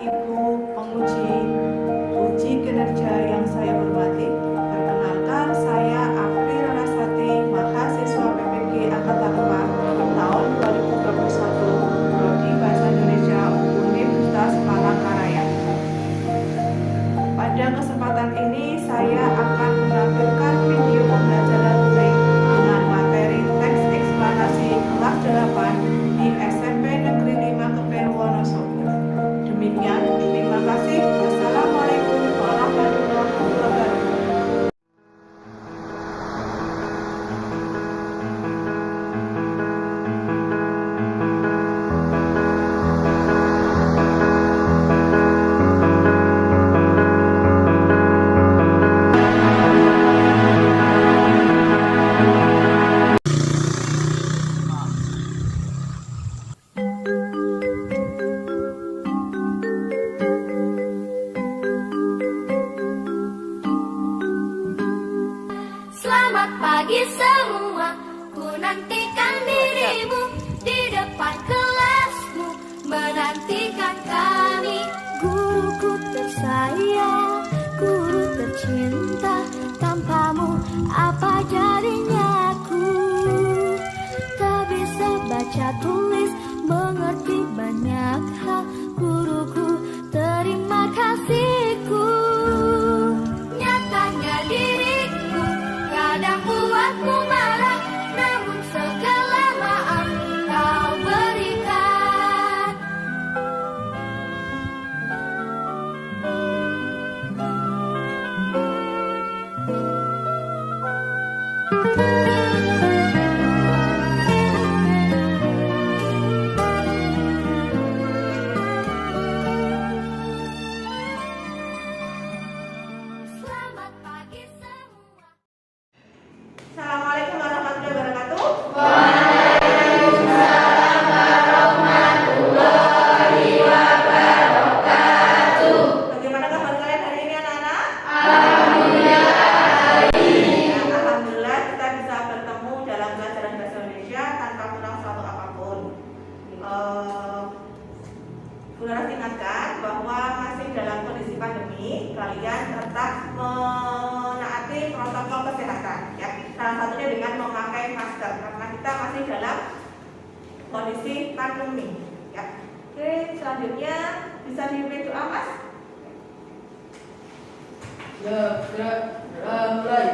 Ibu penguji uji kinerja yang saya hormati, perkenalkan saya April Rasati, mahasiswa PPG Angkatan 4 tahun 2021, Prodi Bahasa Indonesia Universitas Palangkaraya. Pada kesempatan ini saya akan menampilkan video pembelajaran daring dengan materi teks eksplanasi kelas 8 di SMP Negeri 5 Kepen Wonosobo. Demikian, terima kasih. Wassalamualaikum warahmatullahi wabarakatuh. Selamat pagi semua, ku nantikan dirimu di depan kelasmu, menantikan kami. Guruku tersayang, guru tercinta, tanpamu apa jadinya aku? Tak bisa baca tulis, mengerti banyak hal, guruku terima kasihku. Nyatanya diriku kadang buatku marah, namun segala maaf kau berikan. Selamat pagi semua. Assalamualaikum warahmatullahi wabarakatuh. Bagaimana kabar kalian hari ini, anak-anak? Ya, alhamdulillah kita bisa bertemu dalam pelajaran bahasa Indonesia tanpa kurang suatu apapun. Saudara ingatkan bahwa masih dalam kondisi pandemi, kalian tetap menaati protokol kesehatan, ya. Salah satunya dengan memakai masker karena kita masih dalam kondisi pandemi, ya. Oke, selanjutnya bisa dipimpin doa, Mas. Mulai.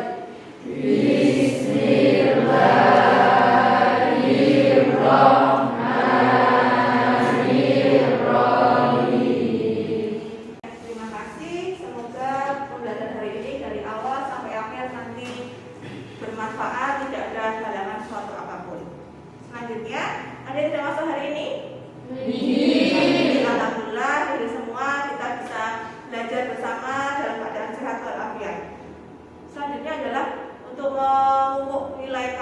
Terima kasih. Semoga pembelajaran hari ini dari awal sampai akhir nanti bermanfaat, tidak ada halangan suatu apapun. Selanjutnya, ada yang tidak masuk hari ini? Alhamdulillah, dari semua kita bisa belajar bersama dalam keadaan sehat walafiat. Selanjutnya adalah untuk mengukur nilai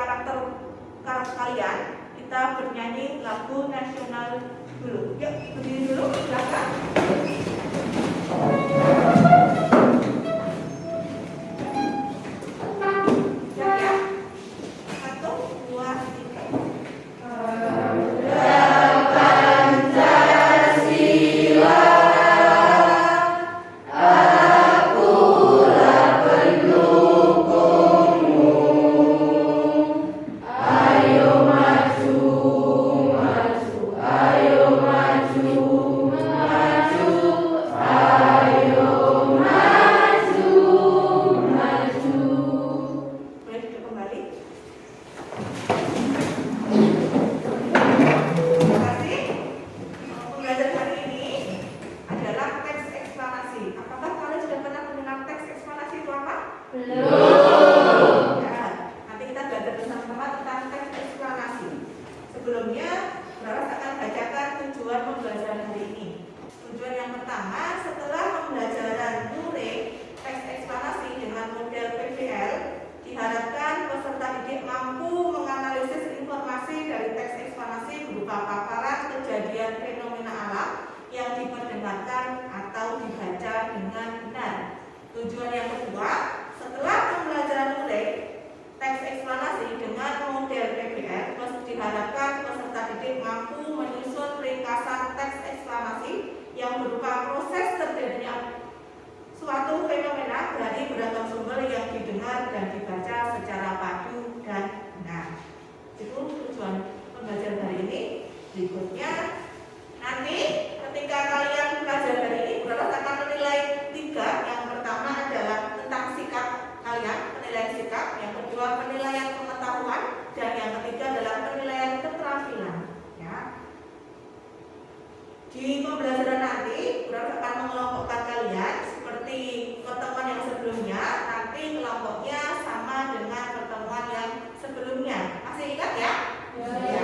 pembelajaran nanti, Bu Laras akan mengelompokkan kalian seperti pertemuan yang sebelumnya. Nanti kelompoknya sama dengan pertemuan yang sebelumnya. Masih ingat ya? Ya.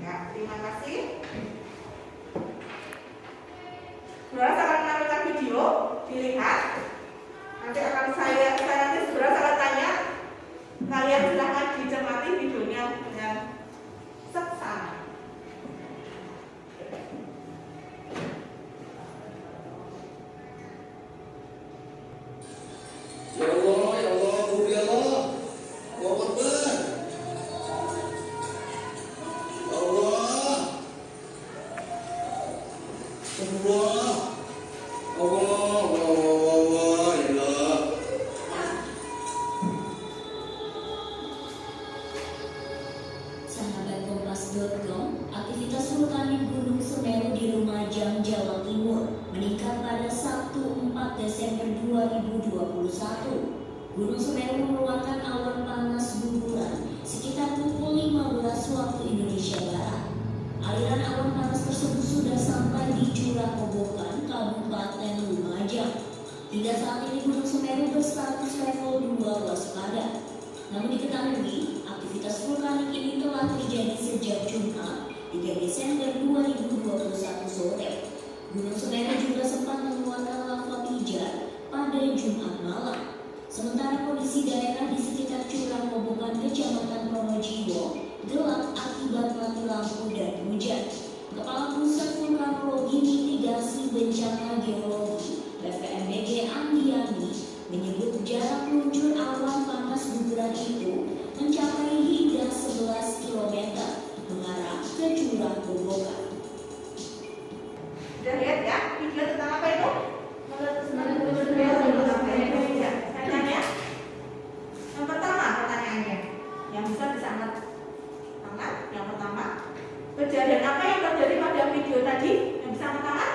Ya, terima kasih. Bu Laras akan menampilkan video, dilihat. Nanti akan saya nanti Bu Laras akan tanya. Kalian silahkan dicermati videonya dengan seksama. Ya Allah, ya Allah, Guru ya Allah. Allahu Akbar. Ya Allah. Allah. Allah, ya Allah. Sahabat Kompas.com, aktivitas vulkanik Gunung Semeru di Lumajang, Jawa Timur meningkat pada Sabtu 4 Desember 2021. Gunung Semeru mengeluarkan awan panas guguran sekitar pukul 15 waktu Indonesia Barat. Aliran awan panas tersebut sudah sampai di Curah Kobokan, Kabupaten Lumajang. Hingga saat ini Gunung Semeru berstatus level 2 waspada. Namun diketahui, aktivitas vulkanik ini telah terjadi sejak Jumat 3 Desember 2021 sore. Gunung Semeru juga sempat mengeluarkan lava pijar pada Jumat malam. Sementara kondisi daerah di sekitar Curah Kobokan, Kecamatan Pronojiwo gelap akibat mati lampu dan hujan. Kepala Pusat Vulkanologi Mitigasi Bencana Geologi (BVMBG) Andiani menyebut jarak luncur awan panas guguran itu mencapai hingga 11 km mengarah ke Curah Kobokan. Sudah lihat ya video tentang apa itu? Saya tanya. Yang pertama pertanyaannya, yang bisa disangat tangan. Yang pertama, kejadian apa yang terjadi pada video tadi? Yang bisa angkat tangan?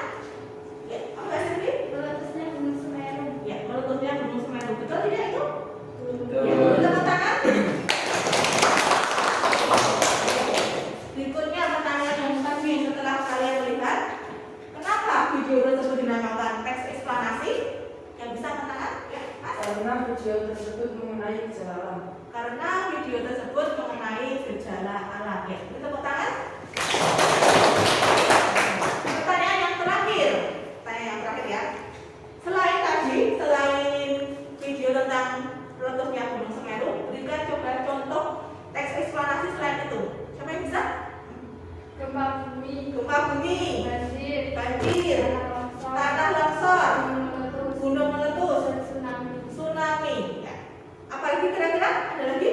Ya, apa sih? Meletusnya Gunung Semeru. Ya, meletusnya Gunung Semeru. Betul tidak itu? Betul. Ya, tepuk tangan. Berikutnya pertanyaan yang tadi setelah kalian lihat, kenapa video tersebut dinamakan teks eksplanasi? Yang bisa angkat tangan? Ya, Mas. Karena video tersebut mengenai gejala alam. Karena video tersebut mengenai gejala alam. Ya, kita tepuk tangan. Pertanyaan yang terakhir ya. Selain video tentang meletusnya Gunung Semeru, berikan coba contoh teks eksplanasi selain itu. Siapa yang bisa? Gempa bumi. Gempa bumi, banjir, tanah longsor, gunung meletus, tsunami. Ya. Apalagi kira-kira ada lagi?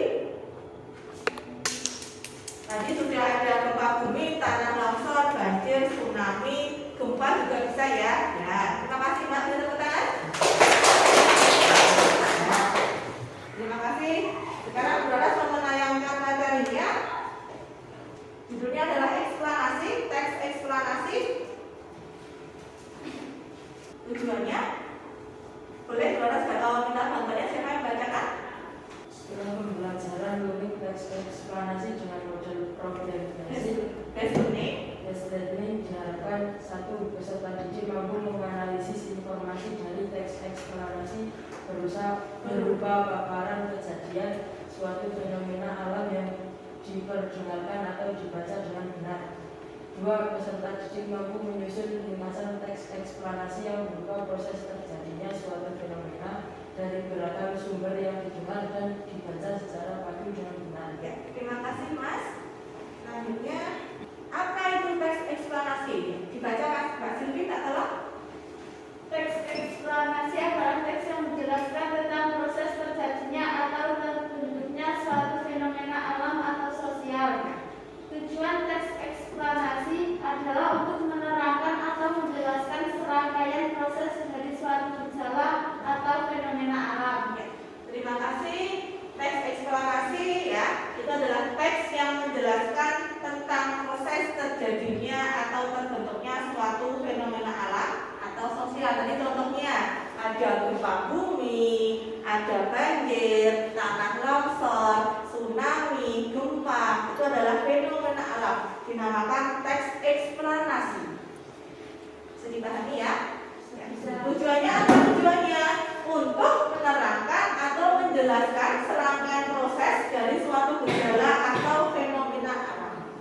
Tadi sudah ada gempa bumi, tanah longsor, banjir, tsunami, gempa juga bisa ya. Ya, terima kasih Mbak. Bisa tepuk tangan. Ya. Terima kasih. Sekarang Bu Laras mau menayangkan materinya. Judulnya adalah eksplanasi, teks eksplanasi. Tujuannya, boleh Bu Laras kalau minta bantuannya siapa yang bacakan? Setelah pembelajaran unit teks eksplanasi dengan model problem basic, test learning diharapkan satu peserta didik mampu menganalisis informasi dari teks eksplanasi berupa paparan kejadian suatu fenomena alam yang diperdengarkan atau dibaca dengan benar. Dua, peserta didik mampu menyusun ringkasan teks eksplanasi yang berupa proses terjadinya suatu fenomena dari beragam sumber yang didengar dan dibaca secara padu dengan benar. Ya, terima kasih Mas. Selanjutnya, apa itu teks eksplanasi? Dibaca Mbak Silvi, tak salah? Teks eksplanasi adalah teks yang menjelaskan tentang proses terjadinya atau terbentuknya suatu fenomena alam atau sosial. Tujuan teks eksplanasi adalah untuk menerangkan atau menjelaskan serangkaian proses dari suatu gejala atau fenomena alam. Ya, terima kasih. Teks eksplanasi ya, itu adalah teks yang menjelaskan tentang proses terjadinya atau terbentuknya suatu fenomena alam atau sosial. Tadi contohnya ada gempa bumi, ada banjir, tanah longsor, tsunami, gempa. Itu adalah fenomena alam, dinamakan teks eksplanasi. Dipahami ya? Tujuannya apa? Tujuannya untuk menerangkan atau menjelaskan serangkaian proses dari suatu gejala atau fenomena alam.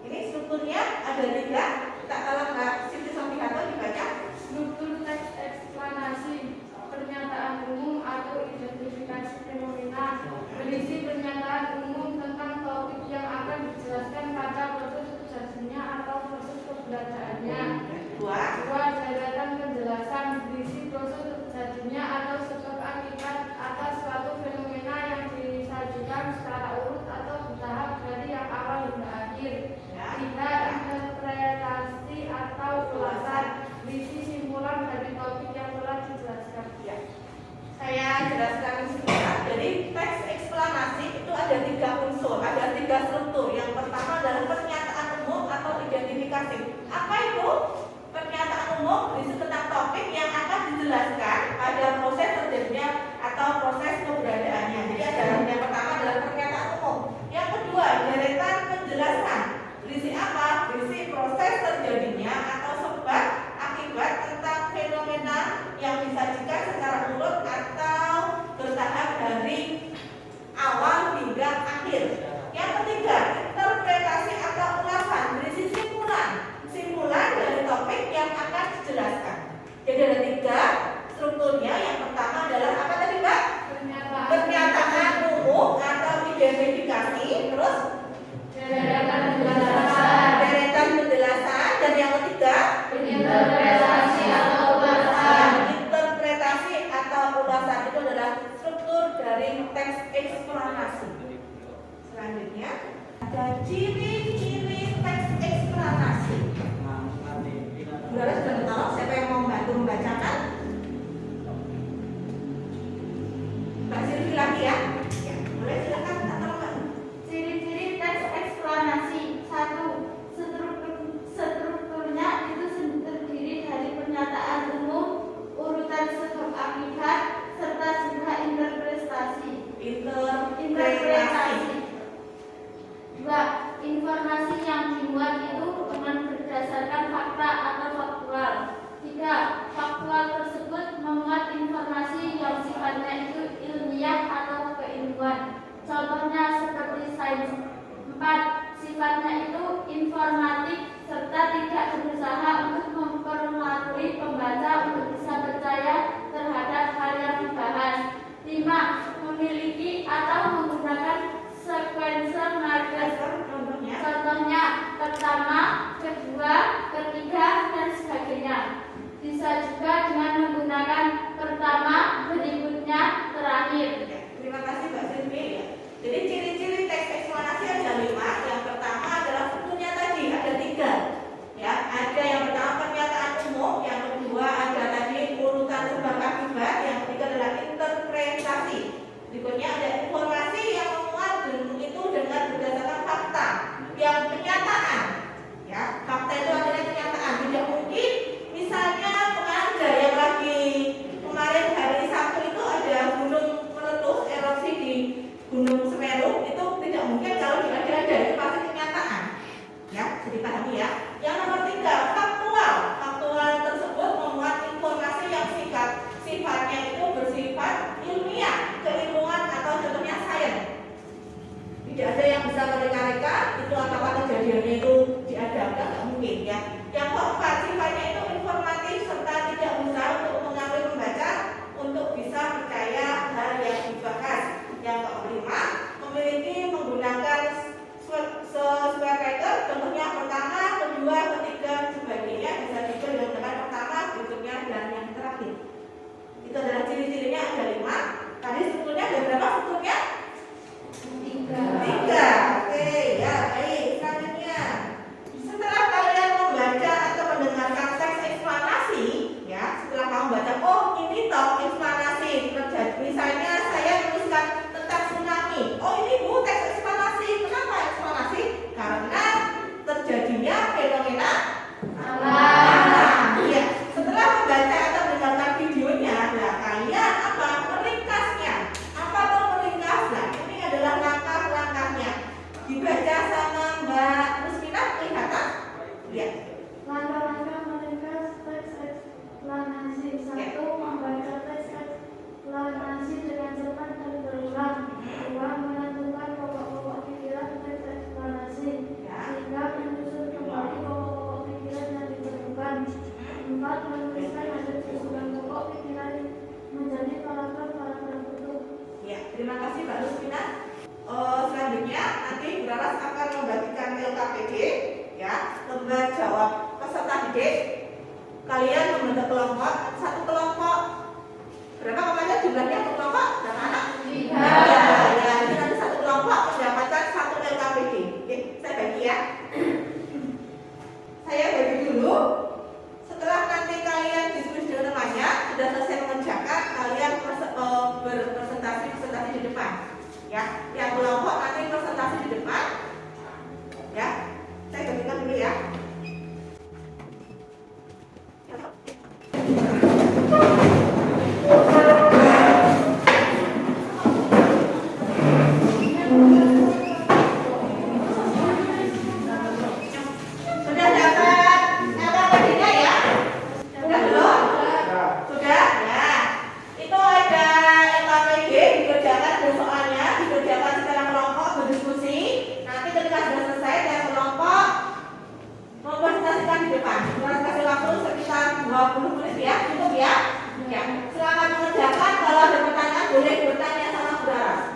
Ini strukturnya ada 3. Tak kalah Mbak Siti Sofihato dibaca. Struktur teks eksplanasi, pernyataan umum atau identifikasi fenomena, berisi pernyataan umum tentang topik yang akan dijelaskan pada proses terjadinya atau proses keberadaannya. Dua. Deretan penjelasan, berisi proses terjadinya atau sebab akibat atas suatu fenomena yang disajikan secara urut atau bertahap dari yang awal hingga akhir. Tiga. Interpretasi atau ulasan, berisi simpulan dari topik yang telah dijelaskan. Ya. Saya jelaskan sebentar. Jadi teks eksplanasi itu ada 3 unsur, ada 3 struktur. Yang pertama adalah pernyataan umum atau identifikasi. Apa itu? Pernyataan umum berisi tentang topik yang akan dijelaskan pada proses terjadinya atau proses keberadaannya. Jadi ada yang pertama adalah pernyataan umum. Yang kedua, deretan penjelasan. Berisi apa? Berisi proses terjadinya atau sebab akibat tentang fenomena yang disajikan secara urut atau bertahap dari awal hingga akhir. Yang ketiga, interpretasi atau ulasan, berisi simpulan dari topik yang akan dijelaskan. Jadi ada 3 strukturnya. Yang pertama adalah apa tadi Mbak? Pernyataan umum atau identifikasi. Terus deretan penjelasan. Dan yang ketiga, Interpretasi atau ulasan. Interpretasi atau ulasan itu adalah struktur dari teks eksplanasi. Selanjutnya ada ciri-ciri teks eksplanasi. Saudara sudah tahu siapa yang mau membantu membacakan? Mbak Silvi lagi ya? Ya, boleh silakan atau Mbak. Ciri-ciri teks eksplanasi. 1. Strukturnya itu terdiri dari pernyataan umum, urutan sebab akibat, serta juga interpretasi. Interpretasi. 2. Informasi yang dimuat itu dengan berdasarkan fakta atau faktual. 3. Faktual tersebut memuat informasi yang sifatnya itu ilmiah atau keilmuan. Contohnya seperti sains. 4. Sifatnya itu informatif serta tidak berusaha untuk mempengaruhi pembaca untuk bisa percaya terhadap hal yang dibahas. 5. Memiliki atau menggunakan sequential marker. Contohnya pertama, kedua, ketiga, dan sebagainya. Bisa juga dengan menggunakan pertama, berikutnya, terakhir. Terima kasih Mbak Silvi. Jadi ciri-ciri teks eksplanasi ada 5. Yang pertama adalah strukturnya tadi ada 3. Ya, ada yang pertama pernyataan umum, yang kedua ada tadi urutan sebab akibat, yang ketiga adalah interpretasi. Berikutnya ada informasi yang memuat itu dengan berdasarkan fakta, yang kenyataan. Ya, fakta itu adalah kenyataan. Tidak mungkin misalnya ada yang lagi kemarin hari Sabtu itu ada gunung meletus erupsi di Gunung Semeru, itu tidak mungkin kalau ada itu pasti kenyataan. Ya, jadi pahami ya. Yang nomor 3, faktual. Faktual tersebut memuat informasi yang sifatnya itu bersifat ilmiah, keilmuan atau contohnya menuliskan hasil susunan pokok pikiran menjadi paragraf-paragraf utuh. Ya, terima kasih Mbak Rusmina. Selanjutnya nanti Bu Laras akan membagikan LKPD, ya, lembar jawab peserta didik. Kalian membentuk kelompok, satu kelompok. Berapa namanya jumlahnya per kelompok? Anak-anak? 3. Ya, jadi nanti satu kelompok mendapatkan satu LKPD. Oke, saya bagi ya. Saya bagi dulu. Setelah nanti kalian diskusi dengan temannya, sudah selesai mengerjakan, kalian berpresentasi di depan. Ya, yang kelompok nanti presentasi di depan. Ya, saya bagikan dulu ya. Sudah dapat LKPD-nya ya? Sudah belum? Sudah? Ya. Itu ada LKPD, dikerjakan ada soalnya, dikerjakan secara kelompok, berdiskusi. Nanti ketika sudah selesai, tiap kelompok mempresentasikan di depan. Kita kasih waktu sekitar 20 menit ya, cukup ya? Ya. Silakan mengerjakan, kalau ada pertanyaan boleh bertanya sama Bu Laras.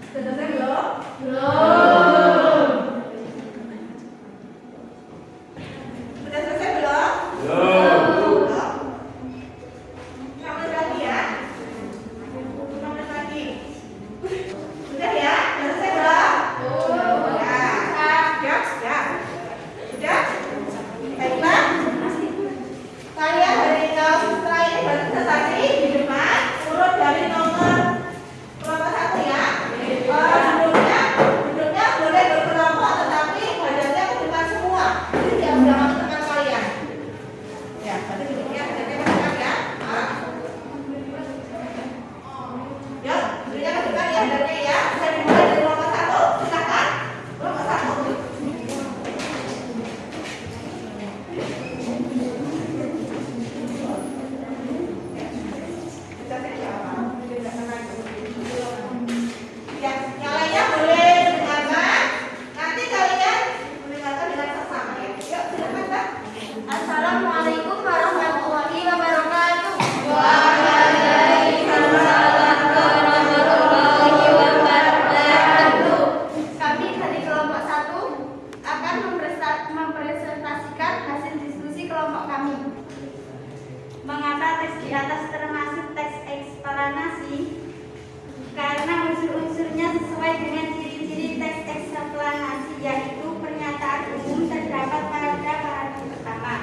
Sudah selesai belum? Belum. Sudah selesai belum? Belum. Ulang lagi ya. Ulang lagi. Sudah ya? Sudah selesai belum? Belum. Ya. Ya. Sudah? Baiklah. Kalian dari setelah ini berpresentasi di depan, urut dari nomor kelompok 1 ya. Duduknya boleh berkelompok tetapi badannya ke depan semua. Jadi jangan ke depan kalian. Ya, berarti duduknya ke depan ya. Ya, duduknya ke depan ya, badannya ya. Bisa dimulai dari kelompok 1, silakan. Kelompok 1. Bisa saja apa? Tidak sengaja. Ya, yang lainnya boleh mendengarkan. Nanti kalian mendengarkan dengan seksama ya. Yuk, silakan Mbak. Assalamualaikum warahmatullahi wabarakatuh. Waalaikumsalam warahmatullahi wabarakatuh. Kami dari kelompok 1 akan mempresentasikan hasil diskusi kelompok kami. Mengapa teks di atas termasuk teks eksplanasi? Karena unsur-unsurnya sesuai dengan ciri-ciri teks eksplanasi, yaitu pernyataan umum terdapat pada paragraf pertama,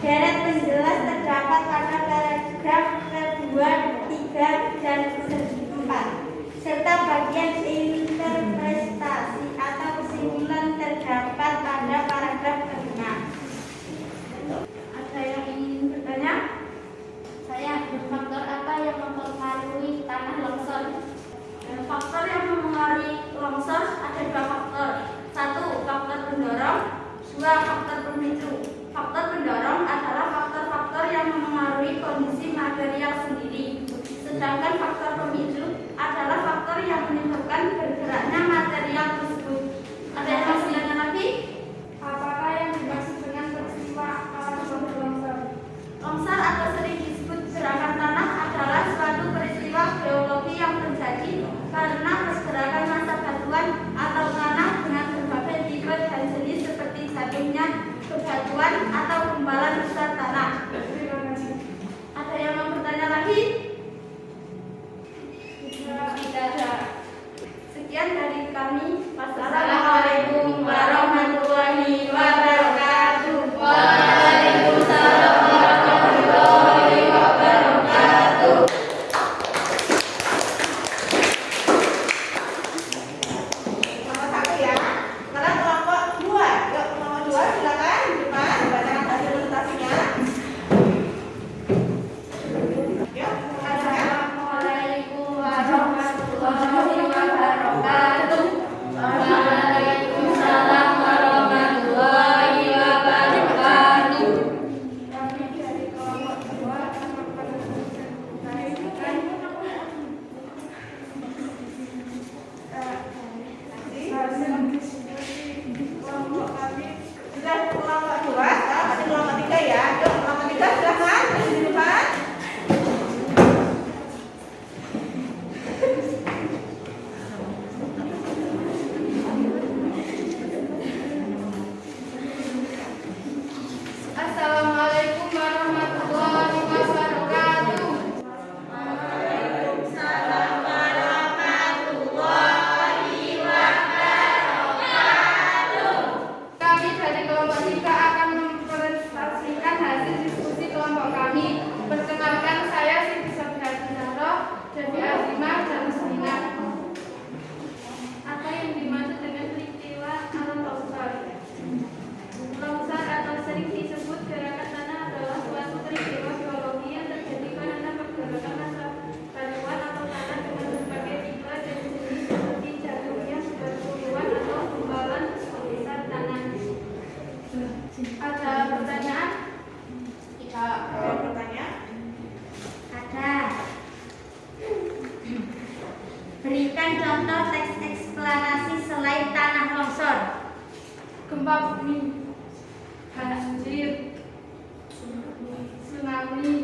deret penjelas terdapat pada paragraf kedua, 3, dan 4, serta bagian interpretasi atau kesimpulan terdapat pada paragraf kelima. Ada yang ingin bertanya? Saya, faktor apa yang mempengaruhi tanah longsor? Faktor yang mempengaruhi longsor ada 2 faktor. 1, faktor pendorong. 2, faktor pemicu. Faktor pendorong adalah faktor-faktor yang mempengaruhi kondisi material sendiri. Sedangkan faktor pemicu adalah faktor yang menyebabkan bergeraknya material tersebut. Ada yang masih tanya lagi? Apakah yang dimaksud dengan peristiwa alam longsor? kelompok kami. Perkenalkan, saya Siti Sabihatullah dari A5 Jamusmina. Apa yang dimaksud dengan peristiwa alam longsor? Longsor atau sering disebut gerakan tanah adalah suatu peristiwa geologi yang terjadi karena pergerakan massa batuan atau tanah dengan berbagai tipe dan jenis seperti jatuhnya bebatuan atau gumpalan sebesar tanah. Ada pertanyaan? Tidak ada pertanyaan. Ada. Berikan contoh teks eksplanasi selain tanah longsor. Gempa bumi, banjir, tsunami,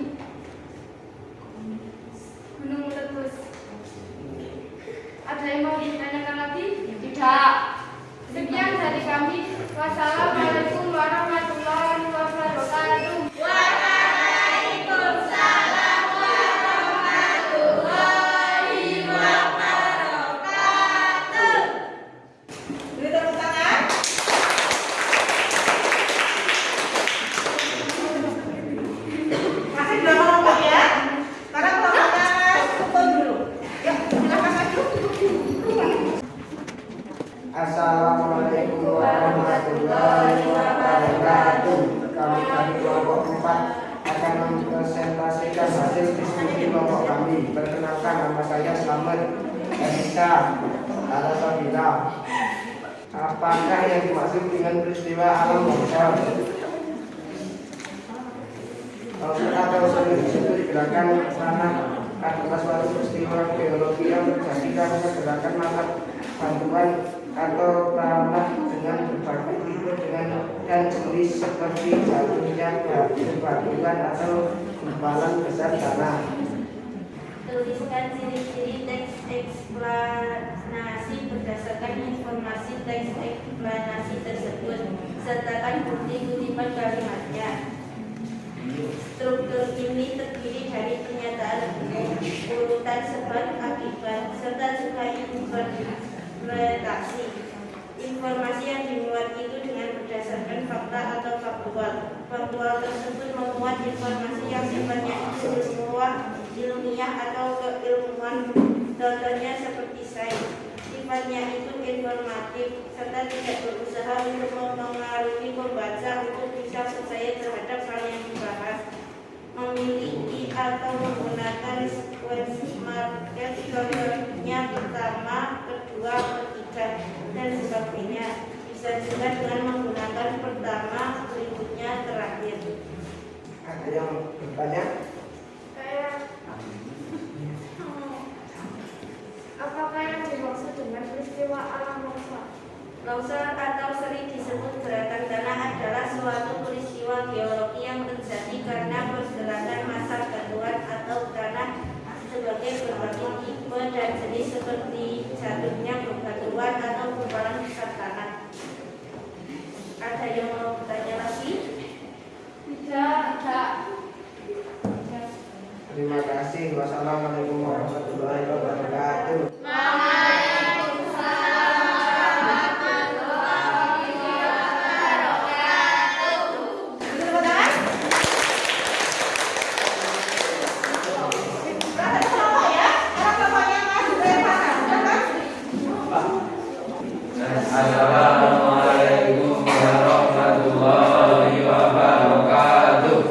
gunung meletus. Ada yang mau ditanyakan lagi? Tidak. Sekian dari kami. Wassalamualaikum warahmatullahi wabarakatuh. Waalaikumsalam warahmatullahi wabarakatuh. Beri tepuk tangan. Masih belum kelompok ya? Karena kelompoknya kumpul dulu. Yuk, silakan maju. Assalamualaikum warahmatullahi wabarakatuh. Kami dari kelompok 4 akan mempresentasikan hasil diskusi kelompok kami. Perkenalkan, nama saya Slamet Erika Alasabila. Apakah yang dimaksud dengan peristiwa alam longsor? Longsor atau sering disebut gerakan tanah adalah suatu peristiwa geologi yang terjadi karena gerakan massa bantuan atau tanah dengan berbagai tipe dan jenis seperti jatuhnya bebatuan atau gumpalan besar tanah. Tuliskan ciri-ciri teks eksplanasi berdasarkan informasi teks eksplanasi tersebut. Sertakan bukti kutipan kalimatnya. Struktur ini terdiri dari pernyataan urutan sebab akibat serta juga interpretasi. Informasi yang dimuat itu dengan berdasarkan fakta atau faktual. Faktual tersebut memuat informasi yang sifatnya ilmiah atau keilmuan, contohnya seperti sains. Sifatnya itu informatif serta tidak berusaha untuk mempengaruhi pembaca untuk bisa percaya terhadap hal yang dibahas. Memiliki atau menggunakan sekuensi market, contohnya pertama, kedua, ketiga, dan sebagainya. Bisa juga dengan menggunakan pertama, berikutnya, terakhir. Ada yang bertanya? Apakah yang dimaksud dengan peristiwa alam longsor? Longsor atau sering disebut gerakan tanah adalah suatu peristiwa geologi yang terjadi karena pergerakan massa batuan atau tanah sebagai berbagai tipe dan jenis seperti jatuhnya bebatuan atau gumpalan besar tanah. Ada yang mau bertanya lagi? Tidak. Terima kasih. Wassalamualaikum warahmatullahi wabarakatuh. Assalamualaikum warahmatullahi wabarakatuh.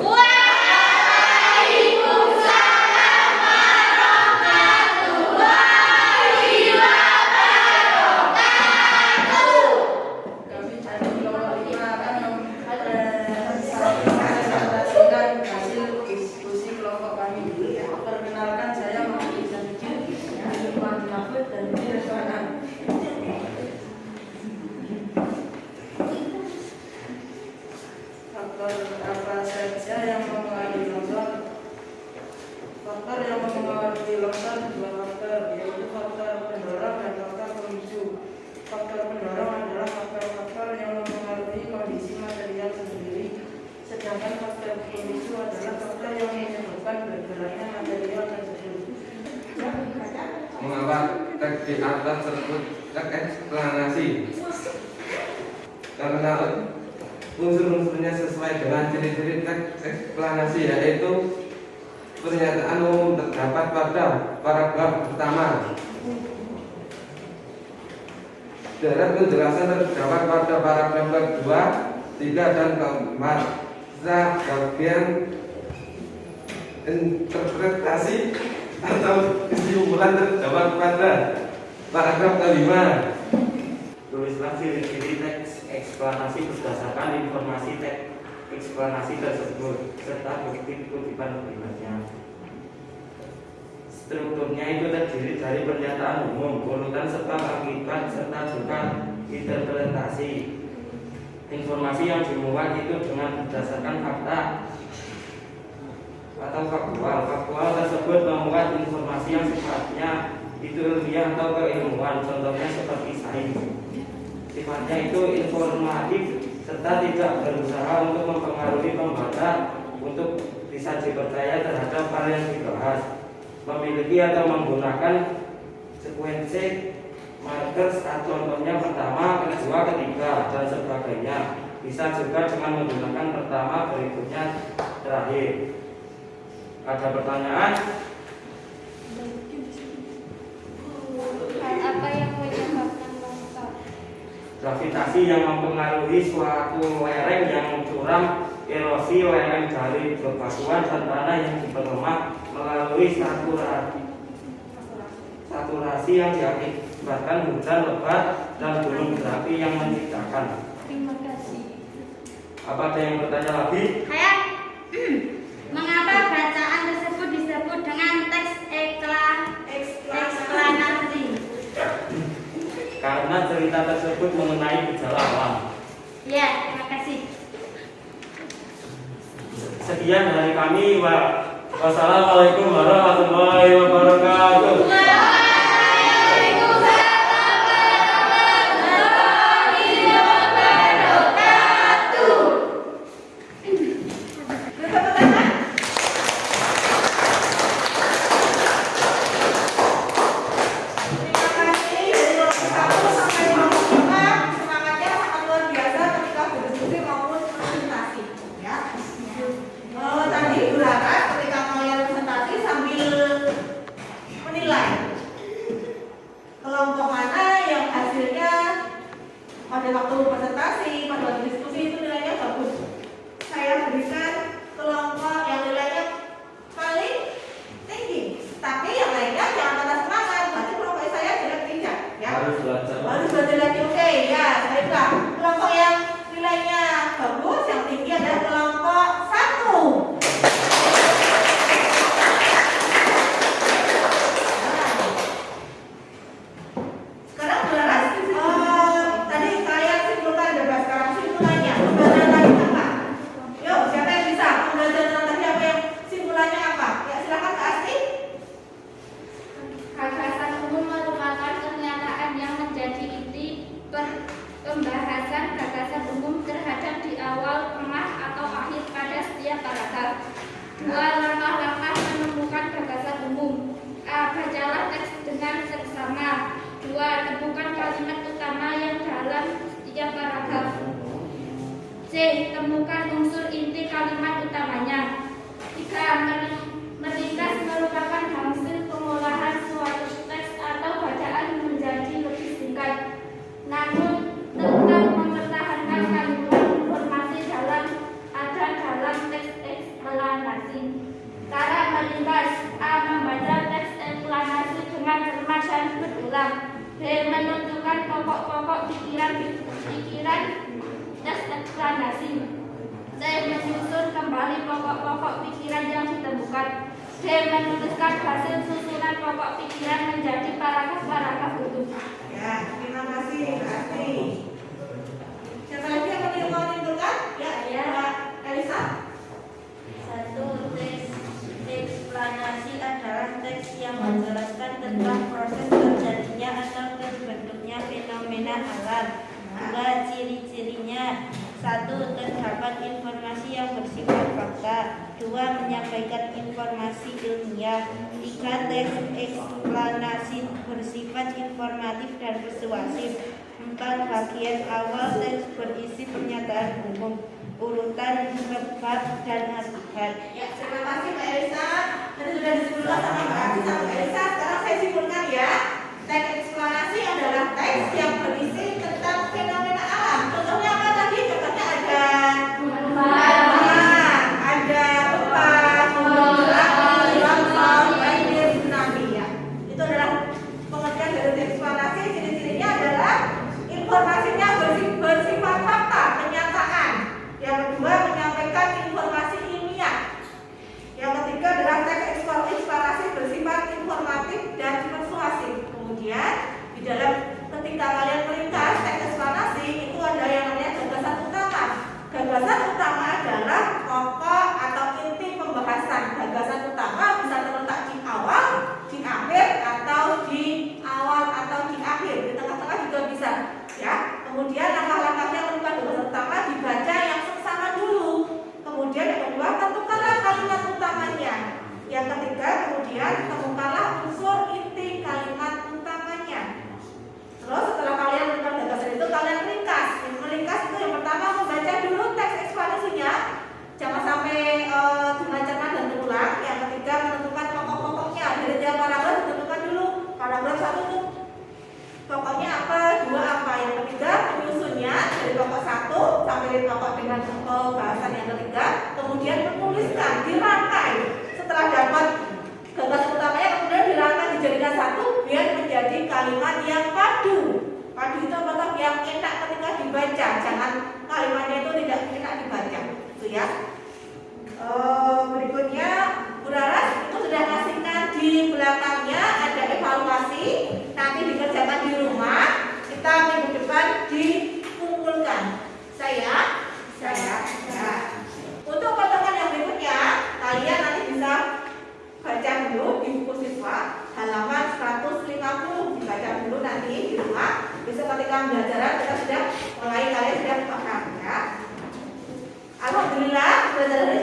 Kami dari kelompok 5 akan mempresentasikan hasil diskusi kelompok kami. Perkenalkan, saya Muhammad Izzanuddin dari Lukman Mahfud dan Direkanan. Faktor apa saja yang mempengaruhi longsor? Faktor yang mempengaruhi longsor dua faktor, yaitu faktor pendorong dan faktor pemicu. Faktor pendorong adalah faktor-faktor yang mempengaruhi kondisi material sendiri, sedangkan faktor pemicu adalah faktor yang menyebabkan bergeraknya material tersebut. Mengapa teks di atas tersebut teks eksplanasi? Karena unsur-unsurnya sesuai dengan ciri-ciri teks eksplanasi, yaitu pernyataan umum terdapat pada paragraf pertama. Deret penjelasan terdapat pada paragraf kedua, 3, dan keempat. Sisa bagian interpretasi atau kesimpulan terdapat pada paragraf kelima. Tulislah ciri-ciri teks eksplanasi berdasarkan informasi teks eksplanasi tersebut serta bukti kutipan berikutnya. Strukturnya itu terdiri dari pernyataan umum, urutan sebab akibat serta juga interpretasi. Informasi yang dimuat itu dengan berdasarkan fakta atau faktual. Faktual tersebut memuat informasi yang sifatnya itu ilmiah atau keilmuan, contohnya seperti sains. Sifatnya itu informatif serta tidak berusaha untuk mempengaruhi pembaca untuk bisa dipercaya terhadap hal yang dibahas. Memiliki atau menggunakan sekuensi markers, contohnya pertama, kedua, ketiga, dan sebagainya. Bisa juga dengan menggunakan pertama, berikutnya, terakhir. Ada pertanyaan? Hal apa yang menyebabkan longsor? Gravitasi yang mempengaruhi suatu lereng yang curam, erosi lereng dari bebatuan dan tanah yang diperlemah melalui saturasi yang diakibatkan hujan lebat dan gunung berapi yang menciptakan. Terima kasih. Apa ada yang bertanya lagi? Saya, mengapa bacaan tersebut disebut dengan teks eksplanasi? Karena cerita tersebut mengenai gejala alam. Ya, terima kasih. Sekian dari kami. Wassalamualaikum warahmatullahi wabarakatuh. Temukan unsur inti kalimat utamanya. 3. Meringkas merupakan hasil pengolahan suatu teks atau bacaan menjadi lebih singkat, namun tetap mempertahankan kandungan informasi dalam teks eksplanasi. Cara meringkas: A. Membaca teks eksplanasi dengan cermat dan berulang. B. Menentukan pokok-pokok pikiran teks eksplanasi. C. Menyusun kembali pokok-pokok pikiran yang ditemukan. D. Menuliskan hasil susunan pokok pikiran menjadi paragraf-paragraf utuh. Ya, terima kasih Mbak Asti. Siapa lagi yang mau menyimpulkan? Ya, Mbak Elisa. 1. Teks eksplanasi adalah teks yang menjelaskan tentang proses terjadinya atau terbentuknya fenomena alam. 2. Ciri-cirinya: 1. Terdapat informasi yang bersifat fakta. 2. Menyampaikan informasi ilmiah. 3. Teks eksplanasi bersifat informatif dan persuasif. 4. Bagian awal teks berisi pernyataan umum, urutan sebab dan akibat. Ya, terima kasih Mbak Elisa. Tadi sudah disimpulkan sama Mbak Adi sama Mbak Elisa. Sekarang saya simpulkan ya. Teks eksplanasi adalah teks yang berisi tentang fenomena alam. Contohnya apa tadi? Contohnya ada ada gempa, longsor, banjir, tsunami ya. Itu adalah pengertian dari teks eksplanasi. Ciri-cirinya adalah informasinya bersifat fakta, kenyataan. Yang kedua, menyampaikan informasi ilmiah. Yang ketiga adalah teks eksplanasi bersifat informatif dan persuasif. Kemudian di dalam ketika kalian meringkas teks eksplanasi itu ada yang namanya gagasan utama. Gagasan utama adalah pokok atau inti pembahasan. Gagasan utama bisa terletak di awal, di akhir, atau di awal atau di akhir. Di tengah-tengah juga bisa. Ya. Kemudian langkah-langkahnya menentukan gagasan utama dibaca yang seksama dulu. Kemudian yang kedua, tentukanlah kalimat utamanya. Yang ketiga, kemudian temukanlah unsur inti kalimat utamanya. Terus setelah kalian menentukan gagasan itu, kalian ringkas. Meringkas itu yang pertama membaca dulu teks eksplanasinya, jangan sampai dengan cermat dan berulang. Yang ketiga, menentukan pokok-pokoknya. Dari tiap paragraf ditentukan dulu. Paragraf 1 itu pokoknya apa, 2 apa. Yang ketiga, penyusunnya dari pokok 1 sampai di pokok dengan bahasan yang ketiga. Kemudian menuliskan, dirangkai. Setelah dapat gagasan utamanya, kemudian dirangkai dijadikan satu biar menjadi kalimat yang padu. Padu itu apa? Yang enak ketika dibaca. Jangan kalimatnya itu tidak enak dibaca. Itu ya. Berikutnya, Bu Laras itu sudah ngasihkan di belakangnya ada evaluasi. Nanti dikerjakan di rumah. Kita minggu depan dikumpulkan. Saya. Ya. Untuk potongan yang berikutnya, kalian nanti bisa baca dulu di buku siswa halaman 150. Dibaca dulu nanti di rumah. Besok ketika pembelajaran kita sudah mulai, kalian sudah paham ya. Alhamdulillah, pelajaran